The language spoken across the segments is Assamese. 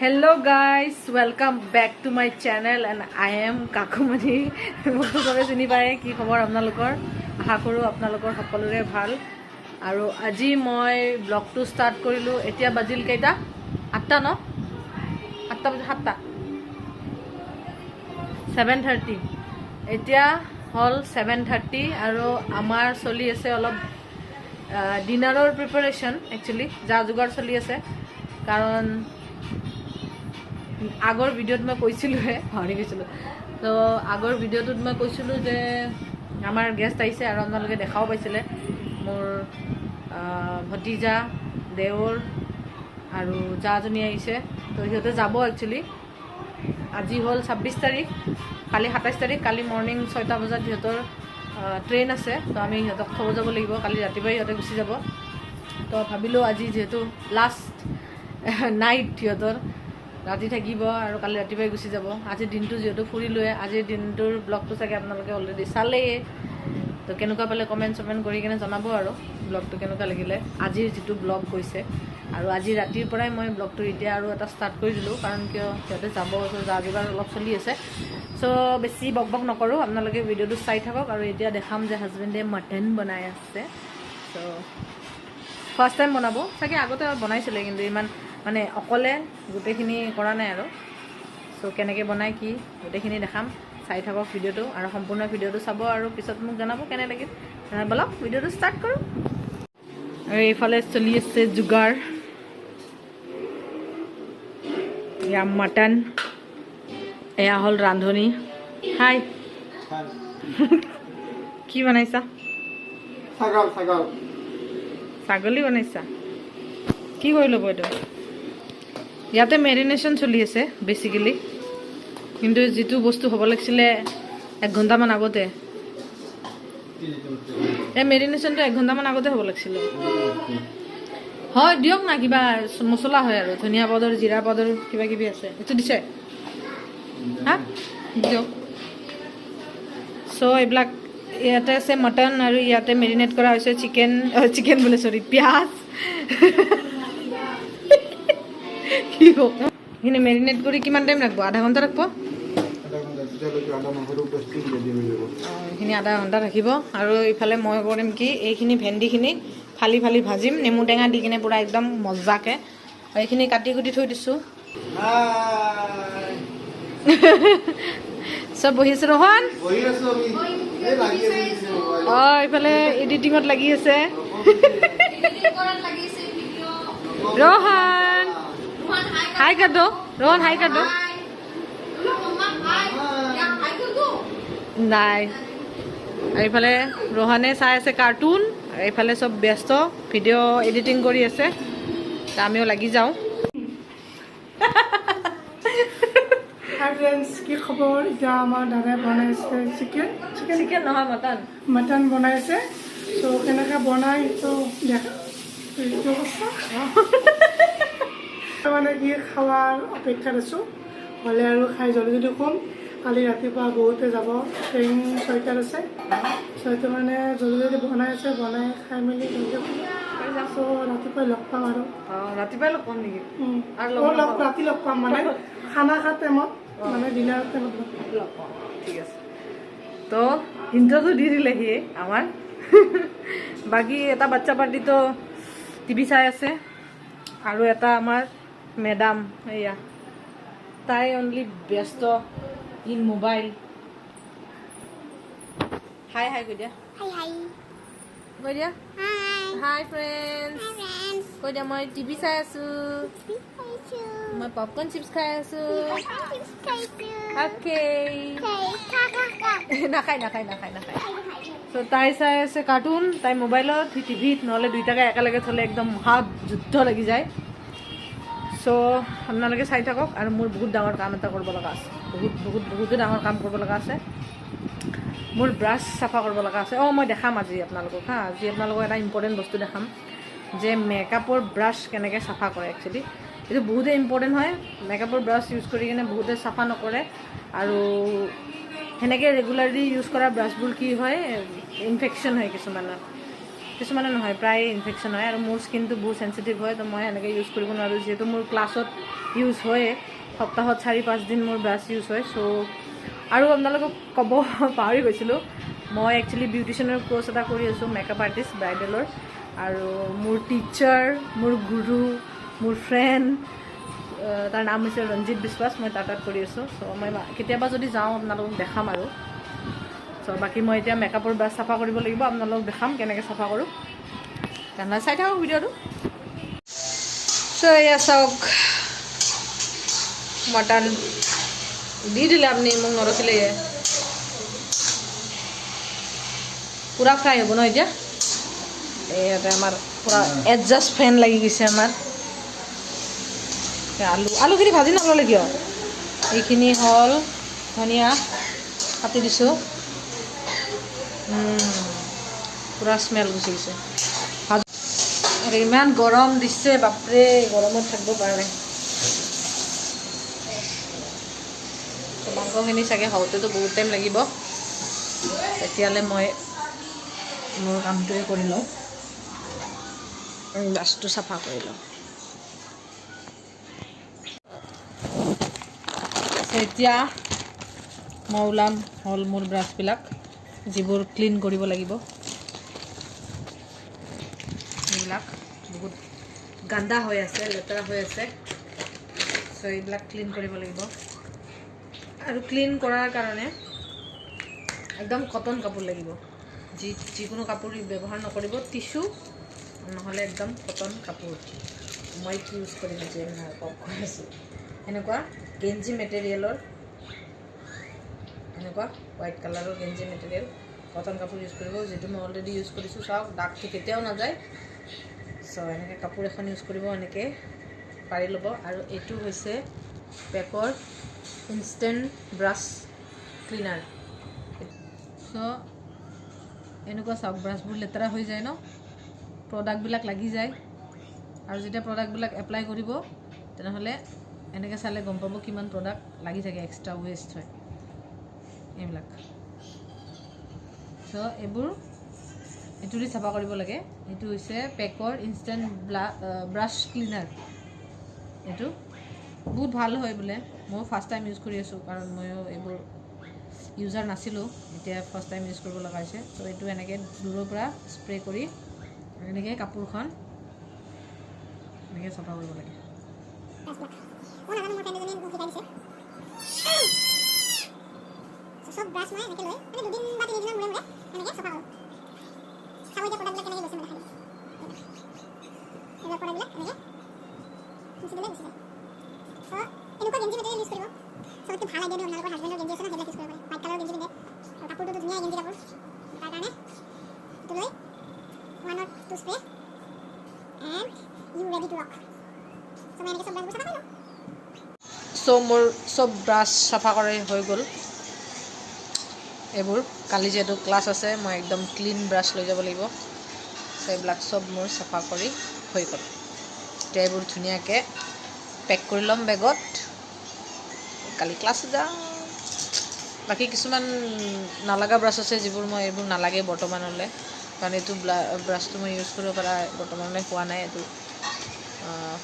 Hello guys, welcome back to my channel and I am Kakumani. Mokto sobe chini pae ki khobor apnalokor aha koru apnalokor sokolore bhal aru aji moi vlog 2 start korilu etia bajil keita 8ta no 8ta baje 7ta 7:30 etia hol 7:30 aru amar choli ase olop dinner preparation actually ja jugar choli ase karon আগৰ ভিডিওত মই কৈছিলো হে হৰি গৈছিল তো আগৰ ভিডিওটোত মই কৈছিলো যে আমাৰ গেষ্ট আহিছে আৰু আপোনালোকে দেখাও পাইছিলে মোৰ ভতিজা দেওৰ আৰু জাজনী আহিছে তো সিহঁতে যাব একচুয়ালি আজি হল 26 তাৰিখ কালি 27 তাৰিখ কালি মৰ্নিং 6টা বজাত সিহঁতৰ ট্ৰেইন আছে তো আমি সিহঁতক থব যাব লাগিব কালি ৰাতিপুৱা সিহঁতে গুচি যাব তো ভাবিলো আজি যেহেতু লাষ্ট নাইট সিহঁতৰ ৰাতি থাকিব আৰু কালি ৰাতিপুৱাই গুচি যাব আজি দিনটো যেহেতু ফুৰিলোৱে আজি দিনটোৰ ব্লগটো চাগে আপোনালোকে অলৰেডি চালে তো কেনেকুৱা পালে কমেন্ট কৰি কিনে জনাব আৰু ব্লগটো কেনেকুৱা লাগিলে আজিৰ যেটো ব্লগ কৈছে আৰু আজি ৰাতিৰ পৰাই মই ব্লগটো এতিয়া আৰু এটা ষ্টাৰ্ট কৰি দিলো কাৰণ কিয় সিহঁতে যাব যা যোগাৰ অলপ চলি আছে সো বেছি বকবক নকৰো আপোনালোকে ভিডিওটো চাই থাকক আৰু এতিয়া দেখাম যে হাজবেণ্ডে মটন বনাই আছে সো ফাৰ্স্ট টাইম বনাব চাগে আগতে বনাইছিলে কিন্তু ইমান মানে অকলে গোটেইখিনি কৰা নাই আৰু সো কেনেকৈ বনাই কি গোটেইখিনি দেখাম চাই থাকক ভিডিওটো আৰু সম্পূৰ্ণ ভিডিওটো চাব আৰু পিছত মোক জনাব কেনে লাগিল বলক ভিডিওটো ষ্টাৰ্ট কৰোঁ আৰু এইফালে চলি আছে যোগাৰ ইয়া মটন এয়া হ'ল ৰান্ধনি হাই কি বনাইছা ছাগলী বনাইছা কি কৰি ল'ব এইটো ইয়াতে মেৰিনেশ্যন চলি আছে বেসিক্যালি কিন্তু যেটো বস্তু হ'ব লাগিছিলে 1 ঘণ্টা মান আগতে এই মেৰিনেশ্যনটো 1 ঘণ্টা মান আগতে হ'ব লাগিছিলে হয় দিয়ক না কিবা মছলা হয় আৰু ধনিয়া পাউডাৰ জিৰা পাউডাৰ কিবা কিবি আছে এটো দিছে হা দিয়ক সো এইবিলাক ইয়াতে আছে মটন আৰু ইয়াতে মেৰিনেট কৰা হৈছে চিকেন বলে সৰি পিয়াজ কি হো ইনে মেৰিনেট কৰি কিমান টাইম ৰাখব আধা ঘণ্টা ৰাখব এইখিনি আধা ঘণ্টা ৰাখিব আৰু ইফালে মই কৰিম কি এইখিনি ভেন্দিখিনি ফালি ফালি ভাজিম নেমু টেঙা দি কিনে পুৰা একদম মজাকে এইখিনি কাটি কুটি থৈ দিছো সব বহি আছে ৰোহন ইফালে এডিটিঙত লাগি আছে ৰোহন हाय कर दो रोहन हाय कर दो নাই এইফালে ৰোহনে চাই আছে কাৰ্টুন এইফালে সব ব্যস্ত ভিডিও এডিটিং কৰি আছে আমিও লাগি যাও হাই ফ্ৰেন্ডস কি খবৰ এটা আমাৰ দাদা বনাইছে চিকেন নহয় মটন বনাইছে সো কেনেকা বনাই তো দেখা মানে কি খাৱাৰ অপেক্ষাত আছোঁ হ'লে আৰু খাই জলদি কম কালি ৰাতিপুৱা বহুতে যাব ট্ৰেইন 6টাত আছে 6টা মানে জলদি বনাই আছে বনাই খাই মেলি চ' ৰাতিপুৱাই লগ পাম আৰু ৰাতিপুৱাই লগ পাম নেকি ৰাতি লগ পাম মানে খানা খোৱা টাইমত মানে ডিনাৰ টাইমত লগ পাম ঠিক আছে তো ইন্ট্ৰোটো দি দিলেহি আমাৰ বাকি এটা বাচ্চা পাৰ্টি তো টিভি চাই আছে আৰু এটা আমাৰ মেডাম এয়া তাই অনলি ব্যস্ত ইন মোবাইল হাই হাই কৈ দিয়া কৈ দিয়া হাই ফ্ৰেণ্ডছ কৈ দিয়া মই টিভি চাই আছো মই পপকৰ্ন চিপছ খাই আছো অ'কে নাখায় তো তাই চাই আছে কাৰ্টুন তাই মোবাইলত টিভিত নহ'লে দুইটাকে একেলগে থ'লে একদম মহা যুদ্ধ লাগি যায় সো আপোনালোকে চাই থাকক আৰু মোৰ বহুত ডাঙৰ কাম এটা কৰিব লগা আছে বহুতে ডাঙৰ কাম কৰিব লগা আছে মোৰ ব্ৰাছ চাফা কৰিব লগা আছে মই দেখাম আজি আপোনালোকক আজি আপোনালোকক এটা ইম্পৰ্টেণ্ট বস্তু দেখাম যে মেকআপৰ ব্ৰাছ কেনেকৈ চাফা কৰে একচুৱেলি এইটো বহুতে ইম্পৰ্টেণ্ট হয় মেকআপৰ ব্ৰাছ ইউজ কৰি কিনে বহুতে চাফা নকৰে আৰু সেনেকৈ ৰেগুলাৰলি ইউজ কৰা ব্ৰাছবোৰ কি হয় ইনফেকশ্যন হয় কিছুমানৰ নহয় প্ৰায় ইনফেকশ্যন হয় আৰু মোৰ স্কিনটো বহুত সেনচিটিভ হয় তো মই এনেকৈ ইউজ কৰিব নোৱাৰোঁ যিহেতু মোৰ ক্লাছত ইউজ হয়ে সপ্তাহত 4-5 দিন মোৰ ব্ৰাছ ইউজ হয় চ' আৰু আপোনালোকক ক'ব পাহৰি গৈছিলোঁ মই একচুৱেলি বিউটিচিয়ানৰ কোৰ্চ এটা কৰি আছোঁ মেকআপ আৰ্টিষ্ট ব্ৰাইডেলৰ আৰু মোৰ টিচাৰ মোৰ গুৰু মোৰ ফ্ৰেণ্ড তাৰ নাম হৈছে ৰঞ্জিত বিশ্বাস মই তাত কৰি আছোঁ চ' মই কেতিয়াবা যদি যাওঁ আপোনালোকক দেখাম আৰু চ' বাকী মই এতিয়া মেকআপৰ ব্ৰাছ চাফা কৰিব লাগিব আপোনালোকক দেখাম কেনেকৈ চাফা কৰোঁ তেনেহ'লে চাই থাকক ভিডিঅ'টো চ' এয়া চাওক মটন দি দিলে আপুনি মোক নৰখিলে পূৰা ফ্ৰাই হ'ব ন এতিয়া ইয়াতে আমাৰ পূৰা এডজাষ্ট ফেন লাগি গৈছে আমাৰ আলুখিনি ভাজি নল'লে কিয় এইখিনি হ'ল ধনিয়া কাটি দিছোঁ পূৰা স্মেল গুচি গৈছে আৰু ইমান গৰম দিছে বাপৰে গৰমত থাকিব পৰা নাই মাংসখিনি চাগে হওঁতেতো বহুত টাইম লাগিব তেতিয়ালৈ মই মোৰ কামটোৱে কৰি লওঁ ব্ৰাছটো চাফা কৰি লওঁ এতিয়া মই ওলাম হ'ল মোৰ ব্ৰাছবিলাক যিবোৰ ক্লিন কৰিব লাগিব এইবিলাক বহুত গান্দা হৈ আছে লেতেৰা হৈ আছে চ' এইবিলাক ক্লিন কৰিব লাগিব আৰু ক্লিন কৰাৰ কাৰণে একদম কটন কাপোৰ লাগিব যিকোনো কাপোৰ ব্যৱহাৰ নকৰিব টিচু নহ'লে একদম কটন কাপোৰ মই কি ইউজ কৰিম যে কৈ আছোঁ এনেকুৱা গেঞ্জি মেটেৰিয়েলৰ এনেকুৱা হোৱাইট কালাৰৰ গেঞ্জি মেটেৰিয়েল কটন কাপোৰ ইউজ কৰিব যিটো মই অলৰেডি ইউজ কৰিছোঁ চাওক দাগটো কেতিয়াও নাযায় চ' এনেকৈ কাপোৰ এখন ইউজ কৰিব এনেকৈ পাৰি ল'ব আৰু এইটো হৈছে পেকৰ ইনষ্টেণ্ট ব্ৰাছ ক্লিনাৰ চ' এনেকুৱা চাওক ব্ৰাছবোৰ লেতেৰা হৈ যায় ন প্ৰডাক্টবিলাক লাগি যায় আৰু যেতিয়া প্ৰডাক্টবিলাক এপ্লাই কৰিব তেনেহ'লে এনেকৈ চালে গম পাব কিমান প্ৰডাক্ট লাগি থাকে এক্সট্ৰা ৱেষ্ট হয় এইবিলাক চ' এইবোৰ এইটো দি চাফা কৰিব লাগে এইটো হৈছে পেকৰ ইনষ্টেণ্ট ব্ৰাছ ক্লিনাৰ এইটো বহুত ভাল হয় বোলে মই ফাৰ্ষ্ট টাইম ইউজ কৰি আছোঁ কাৰণ ময়ো এইবোৰ ইউজাৰ নাছিলোঁ এতিয়া ফাৰ্ষ্ট টাইম ইউজ কৰিব লগা হৈছে ত' এইটো এনেকৈ দূৰৰ পৰা স্প্ৰে কৰি এনেকৈ কাপোৰখন এনেকৈ চাফা কৰিব লাগে সব ব্ৰাছ মই এনেকৈ লৈ মানে 2 দিন বা 3 দিনৰ মূৰে মূৰে এনেকৈ চাফা কৰোঁ চাব এতিয়া প্ৰডাক্টবিলাক কেনেকৈ গৈছে মই দেখাম এইবিলাক প্ৰডাক্টবিলাক এনেকৈ মুচি দিলে গুচি যায় চ' এনেকুৱা গেঞ্জি মেটেৰিয়েল ইউজ কৰিব চবতকৈ ভাল আইডিয়া দিওঁ আপোনালোকৰ হাজবেণ্ডৰ গেঞ্জি আছে ন সেইবিলাক ইউজ কৰিব পাৰে হোৱাইট কালাৰৰ গেঞ্জি পিন্ধে আৰু কাপোৰটোতো ধুনীয়া গেঞ্জি কাপোৰ তাৰ কাৰণে এইটো লৈ 1 or 2 spray and you ready to rock so' মই এনেকৈ চব ব্ৰাছবোৰ চাফা কৰি লওঁ চ' মোৰ চব ব্ৰাছ চাফা কৰি হৈ গ'ল এইবোৰ কালি যিহেতু ক্লাছ আছে মই একদম ক্লিন ব্ৰাছ লৈ যাব লাগিব চ' এইবিলাক চব মোৰ চাফা কৰি হৈ গ'ল এতিয়া এইবোৰ ধুনীয়াকৈ পেক কৰি ল'ম বেগত কালি ক্লাছ যাওঁ বাকী কিছুমান নালাগা ব্ৰাছ আছে যিবোৰ মই এইবোৰ নালাগে বৰ্তমানলৈ কাৰণ এইটো ব্ৰাছটো মই ইউজ কৰিব পৰা বৰ্তমানলৈ হোৱা নাই এইটো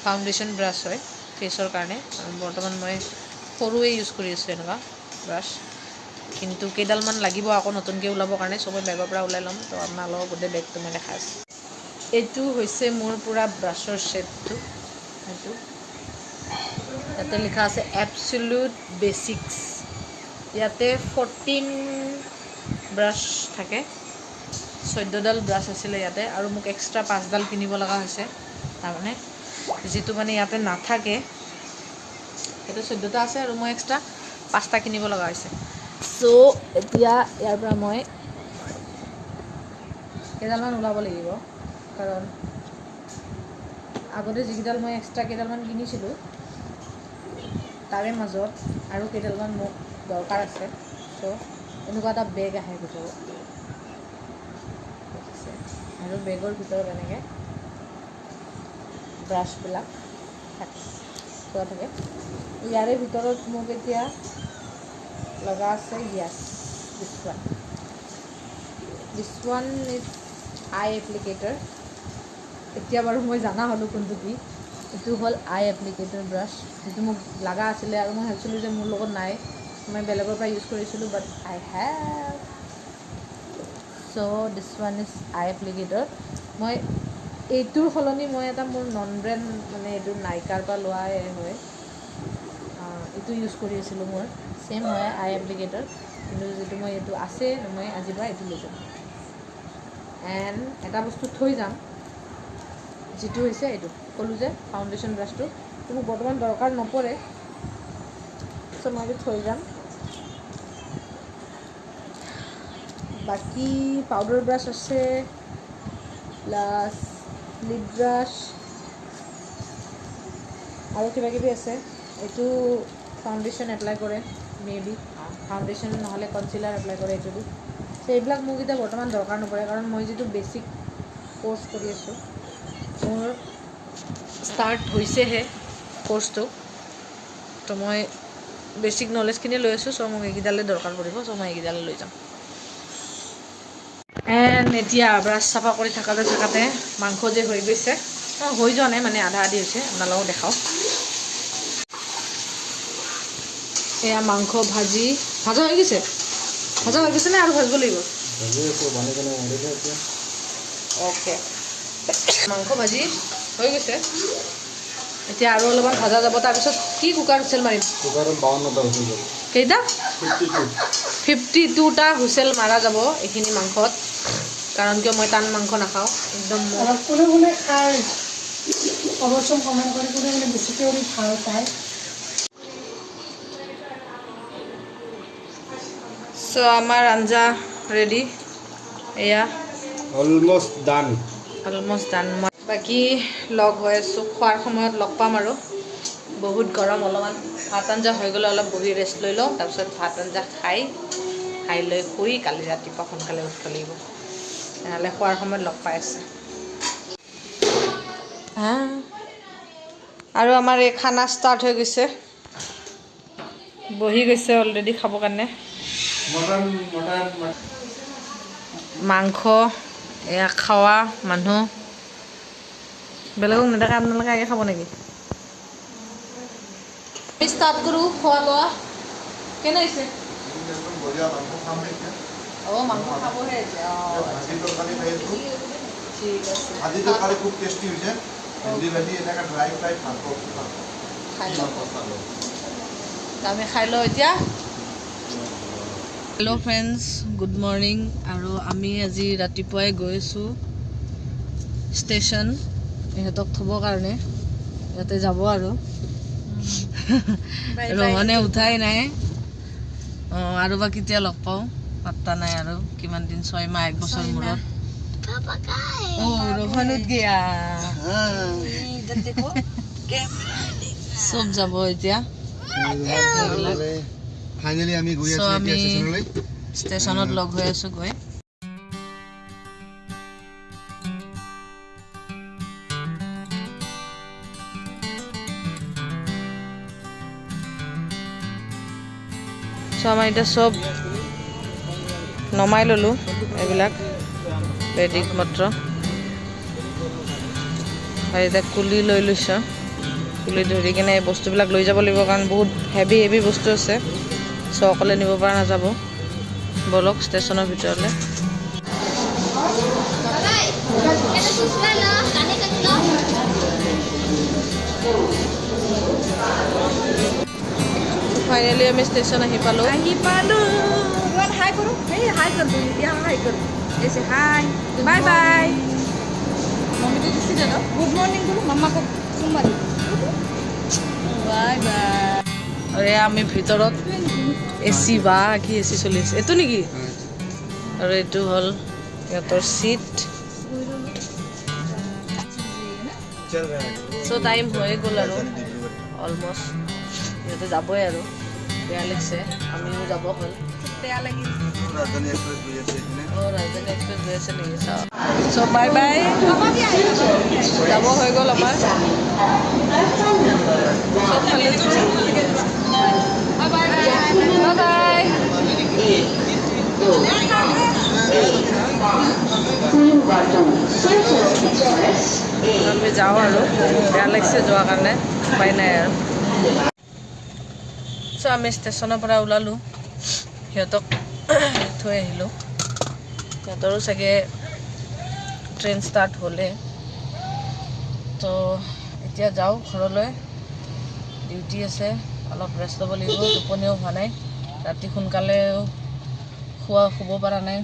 ফাউণ্ডেশ্যন ব্ৰাছ হয় ফেচৰ কাৰণে বৰ্তমান মই সৰুৱে ইউজ কৰি আছোঁ এনেকুৱা ব্ৰাছ কিন্তু কেইডালমান লাগিব আকৌ নতুনকৈ ওলাবৰ কাৰণে চব বেগৰ পৰা ওলাই ল'ম তো আপোনালোকৰ গোটেই বেগটো মই দেখাই আছোঁ এইটো হৈছে মোৰ পূৰা ব্ৰাছৰ ছেটটো এইটো ইয়াতে লিখা আছে এবছলিউট বেচিক্স ইয়াতে 14 ব্ৰাছ থাকে 14ডাল ব্ৰাছ আছিলে ইয়াতে আৰু মোক এক্সট্ৰা 5ডাল কিনিব লগা হৈছে তাৰমানে যিটো মানে ইয়াতে নাথাকে সেইটো 14টা আছে আৰু মই এক্সট্ৰা 5টা কিনিব লগা হৈছে চ' এতিয়া ইয়াৰ পৰা মই কেইডালমান ওলাব লাগিব কাৰণ আগতে যিকেইডাল মই এক্সট্ৰা কেইডালমান কিনিছিলোঁ তাৰে মাজত আৰু কেইডালমান মোক দৰকাৰ আছে চ' এনেকুৱা এটা বেগ আহে ভিতৰত আৰু বেগৰ ভিতৰত এনেকৈ ব্ৰাছবিলাক থাকে থোৱা থাকে ইয়াৰে ভিতৰত মোক এতিয়া লগা আছে ইয়াছ দিছ ওৱান ইজ আই এপ্লিকেটৰ এতিয়া বাৰু মই জানা হ'লোঁ কোনটো কি এইটো হ'ল আই এপ্লিকেটৰ ব্ৰাছ, যিটো মোক লগা আছিলে আৰু মই ভাবিছিলোঁ যে মোৰ লগত নাই, মই বেলেগৰ পৰা ইউজ কৰিছিলোঁ, but I have. So' this one is eye applicator. মই এইটোৰ সলনি মই এটা মোৰ নন ব্ৰেণ্ড মানে এইটো নাইকাৰ পৰা লোৱাই হয়, এইটো ইউজ কৰি আছিলোঁ। মোৰ ছেইম হয় আই এপ্লিকেটৰ, কিন্তু যিটো মই এইটো আছে মই আজিৰ পৰা এইটো লৈ যাম। এণ্ড এটা বস্তু থৈ যাম, যিটো হৈছে এইটো ক'লোঁ যে ফাউণ্ডেশ্যন ব্ৰাছটো, এইটো মোক বৰ্তমান দৰকাৰ নপৰে, চ' মই এইটো থৈ যাম। বাকী পাউডাৰ ব্ৰাছ আছে, প্লাছ লিপ ব্ৰাছ আৰু কিবাকিবি আছে। এইটো ফাউণ্ডেশ্যন এপ্লাই কৰে, মেবি ফাউণ্ডেশ্যন নহ'লে কনচিলাৰ এপ্লাই কৰে এইটো। চ' এইবিলাক মোক এতিয়া বৰ্তমান দৰকাৰ নপৰে, কাৰণ মই যিটো বেছিক কোৰ্চ কৰি আছোঁ, মোৰ ষ্টাৰ্ট হৈছেহে কোৰ্চটো, তো মই বেছিক নলেজখিনি লৈ আছোঁ। চ' মোক এইকেইডালে দৰকাৰ পৰিব, চ' মই এইকেইডালে লৈ যাম। এণ্ড এতিয়া ব্ৰাছ চাফা কৰি থাকোঁতে মাংস যে হৈ গৈছে, হৈ যোৱা নাই মানে আধা আধি হৈছে, আপোনালোকক দেখাওঁ। এয়া মাংস ভাজা হৈ গৈছে নে আৰু ভাজিব লাগিব? অ'কে, মাংস ভাজি হৈ গৈছে, এতিয়া আৰু অলপমান ভাজা যাব। তাৰপিছত কি কুকাৰ হুইচেল মাৰিম? কেইটা? 52টা হুইচেল মাৰা যাব এইখিনি মাংসত, কাৰণ কিয় মই টান মাংস নাখাওঁ একদম। কোনে কোনে খায় অৱশ্যে কমেণ্ট কৰি, কোনে কোনে বেছিকৈ ভাল পায়। চ' আমাৰ আঞ্জা ৰেডি, এয়া অলমষ্ট ডান। বাকী লগ হৈ আছোঁ, খোৱাৰ সময়ত লগ পাম আৰু। বহুত গৰম, অলপমান ভাত আঞ্জা হৈ গ'লে অলপ বহি ৰেষ্ট লৈ লওঁ, তাৰপিছত ভাত আঞ্জা খাই লৈ শুই কালি ৰাতিপুৱা সোনকালে উঠিব লাগিব, তেনেহ'লে খোৱাৰ সময়ত লগ পাই আছে। আৰু আমাৰ এই খানা ষ্টাৰ্ট হৈ গৈছে, বহি গৈছে অলৰেডি খাবৰ কাৰণে। মাংস এয়া খোৱা মানুহ, বেলেগক নেদেখা, আপোনালোকে আগে খাব নেকি? ষ্টাৰ্ট কৰোঁ খোৱা লোৱা। কেনে হৈছে? অঁ, মাংস খাবহে এতিয়া। ঠিক আছে, আজি তৰকাৰী খুব টেষ্টি হৈছে। আমি খাই লওঁ এতিয়া। Hello' friends, good morning. আৰু আমি আজি ৰাতিপুৱাই গৈ আছোঁ ষ্টেচন, ইহঁতক থ'বৰ কাৰণে। ইয়াতে যাব আৰু ৰহনে উঠাই নাই। অঁ, আৰু বা কেতিয়া লগ পাওঁ পাত্তা নাই, আৰু কিমান দিন, 6 মাহ 1 বছৰ মূৰত। অঁ, ৰহন উঠ গয়া, চব যাব এতিয়া। ফাইনেলি আমি গৈ আছোঁ এতিয়া ষ্টেচনলৈ। ষ্টেচনত লগ হৈ আছোঁ গৈ। চ' আমাৰ এতিয়া চব নমাই ল'লোঁ, এইবিলাক বেডিক মাত্ৰ। আৰু এতিয়া কুলি লৈ লৈছোঁ, কুলি ধৰি কিনে এই বস্তুবিলাক লৈ যাব লাগিব, কাৰণ বহুত হেভি বস্তু আছে। চ' অকলে নিব পৰা নাযাব। বলক ষ্টেচনৰ ভিতৰলৈ। ফাইনেলি আমি ষ্টেচন আহি পালোঁ। হাই কৰোঁ, হাই কৰোঁ, এতিয়া হাই কৰোঁ। হাই, বাই বাই। মমিটো দিছি দে ন, গুড মৰ্ণিং কৰোঁ, মামাক চুম্মা দিম। Bye bye. আৰু আমি ভিতৰত এচি, বা কি এচি চলি আছে, এইটো নেকি? আৰু এইটো হ'ল সিহঁতৰ চিট। চ' টাইম হৈয়ে গ'ল আৰু অলমষ্ট, সিহঁতে যাবই আৰু। বেয়া লাগিছে, আমিও যাব হ'ল, বেয়া লাগিল। ৰাজধানী এক্সপ্ৰেছ গৈ আছে এইপিনে। অঁ, ৰাজধানী এক্সপ্ৰেছ গৈ আছে নেকি? চ' বাই বাই, যাব হৈ গ'ল আমাৰ। আমি যাওঁ আৰু বেয়া লাগিছে যোৱাৰ কাৰণে উপায় নাই আৰু চ' আমি ষ্টেচনৰ পৰা ওলালোঁ সিহঁতক থৈ আহিলোঁ সিহঁতৰো চাগে ট্ৰেইন ষ্টাৰ্ট হ'লে তো এতিয়া যাওঁ ঘৰলৈ ডিউটি আছে অলপ ৰেষ্ট ল'ব লাগিব টোপনিও হোৱা নাই ৰাতি সোনকালেও শুব পৰা নাই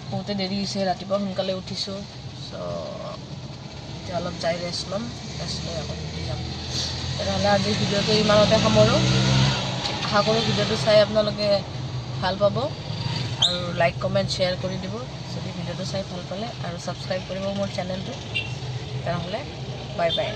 বহুতে দেৰি হৈছে ৰাতিপুৱা সোনকালে উঠিছোঁ চ' এতিয়া অলপ যাই ৰেষ্ট ল'ম ৰেষ্ট লৈ আকৌ ডিউটি যাম তেনেহ'লে আজিৰ ভিডিঅ'টো ইমানতে সামৰোঁ আশা কৰোঁ ভিডিঅ'টো চাই আপোনালোকে ভাল পাব আৰু লাইক কমেণ্ট শ্বেয়াৰ কৰি দিব যদি ভিডিঅ'টো চাই ভাল পালে আৰু ছাবস্ক্ৰাইব কৰিব মোৰ চেনেলটো তেনেহ'লে বাই বাই